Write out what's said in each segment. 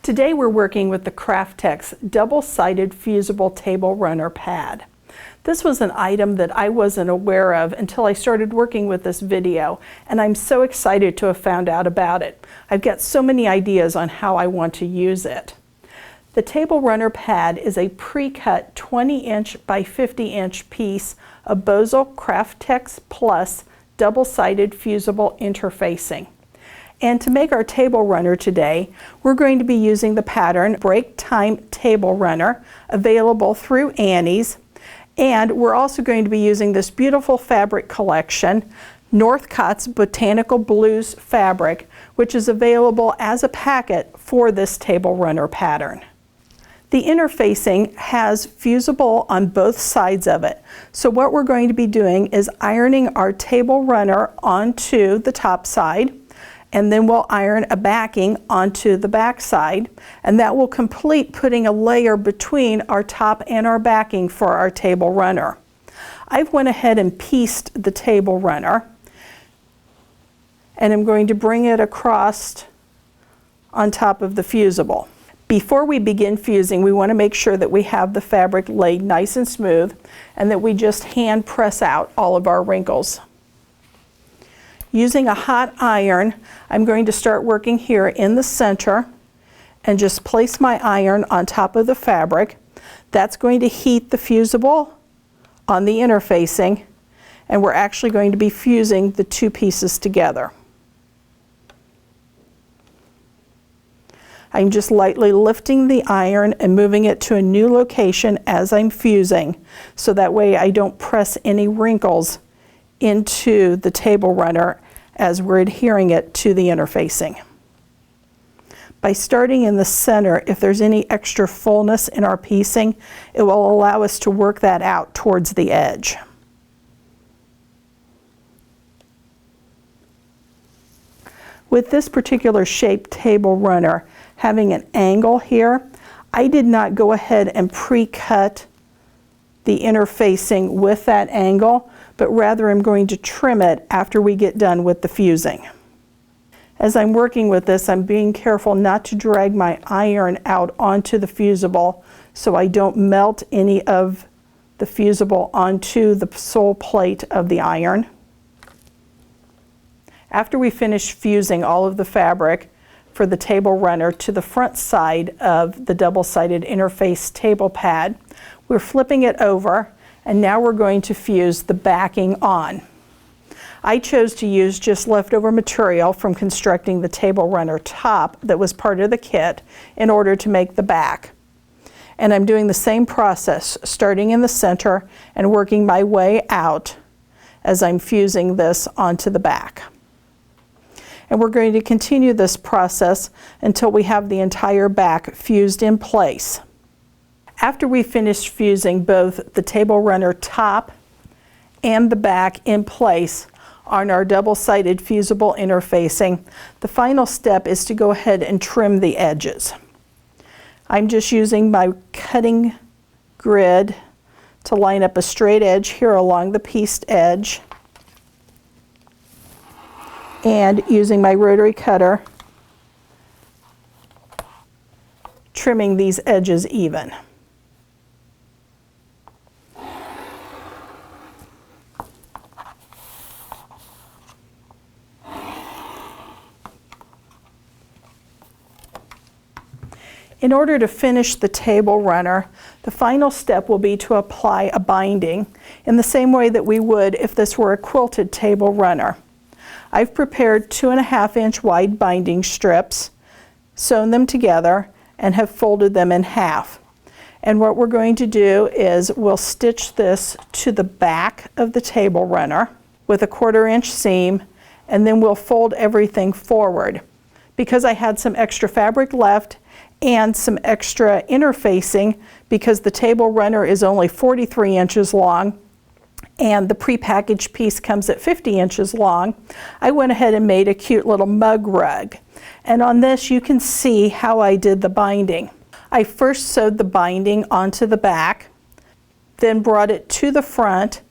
Today we're working with the Craf-Tex double-sided fusible table runner pad. This was an item that I wasn't aware of until I started working with this video, and I'm so excited to have found out about it. I've got so many ideas on how I want to use it. The table runner pad is a pre-cut 20-inch by 50-inch piece of Bosal Craf-Tex Plus double-sided fusible interfacing. And to make our table runner today, we're going to be using the pattern Break Time Table Runner, available through Annie's. And we're also going to be using this beautiful fabric collection, Northcott's Botanical Blues fabric, which is available as a packet for this table runner pattern. The interfacing has fusible on both sides of it. So what we're going to be doing is ironing our table runner onto the top side, and then we'll iron a backing onto the back side, and that will complete putting a layer between our top and our backing for our table runner. I've went ahead and pieced the table runner, and I'm going to bring it across on top of the fusible. Before we begin fusing, we want to make sure that we have the fabric laid nice and smooth and that we just hand press out all of our wrinkles. Using a hot iron, I'm going to start working here in the center and just place my iron on top of the fabric. That's going to heat the fusible on the interfacing, and we're actually going to be fusing the two pieces together. I'm just lightly lifting the iron and moving it to a new location as I'm fusing, so that way I don't press any wrinkles into the table runner as we're adhering it to the interfacing. By starting in the center, if there's any extra fullness in our piecing, it will allow us to work that out towards the edge. With this particular shaped table runner having an angle here, I did not go ahead and pre-cut the interfacing with that angle, but rather I'm going to trim it after we get done with the fusing. As I'm working with this, I'm being careful not to drag my iron out onto the fusible so I don't melt any of the fusible onto the sole plate of the iron. After we finish fusing all of the fabric for the table runner to the front side of the double-sided interface table pad, we're flipping it over, and now we're going to fuse the backing on. I chose to use just leftover material from constructing the table runner top that was part of the kit in order to make the back. And I'm doing the same process, starting in the center and working my way out as I'm fusing this onto the back. And we're going to continue this process until we have the entire back fused in place. After we finish fusing both the table runner top and the back in place on our double-sided fusible interfacing, the final step is to go ahead and trim the edges. I'm just using my cutting grid to line up a straight edge here along the pieced edge, and using my rotary cutter, trimming these edges even. In order to finish the table runner, the final step will be to apply a binding in the same way that we would if this were a quilted table runner. I've prepared 2.5-inch wide binding strips, sewn them together, and have folded them in half. And what we're going to do is we'll stitch this to the back of the table runner with a 1/4-inch seam, and then we'll fold everything forward. Because I had some extra fabric left and some extra interfacing, because the table runner is only 43 inches long and the prepackaged piece comes at 50 inches long, I went ahead and made a cute little mug rug. And on this you can see how I did the binding. I first sewed the binding onto the back, then brought it to the front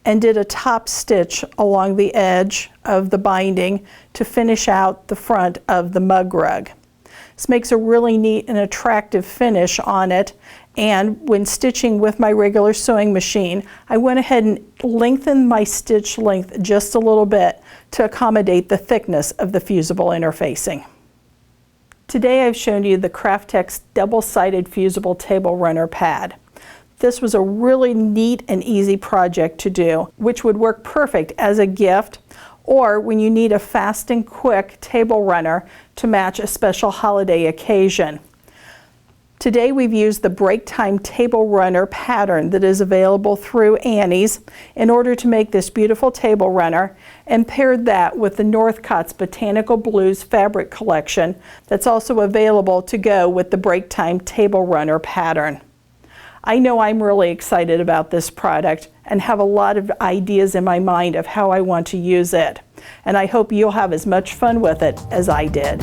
and did a top stitch along the edge of the binding to finish out the front of the mug rug. This makes a really neat and attractive finish on it. And when stitching with my regular sewing machine, I went ahead and lengthened my stitch length just a little bit to accommodate the thickness of the fusible interfacing. Today I've shown you the Craf-Tex double-sided fusible table runner pad. This was a really neat and easy project to do, which would work perfect as a gift or when you need a fast and quick table runner to match a special holiday occasion. Today we've used the break time table runner pattern that is available through Annie's in order to make this beautiful table runner, and paired that with the Northcott's Botanical Blues fabric collection that's also available to go with the break time table runner pattern. I know I'm really excited about this product and have a lot of ideas in my mind of how I want to use it, and I hope you'll have as much fun with it as I did.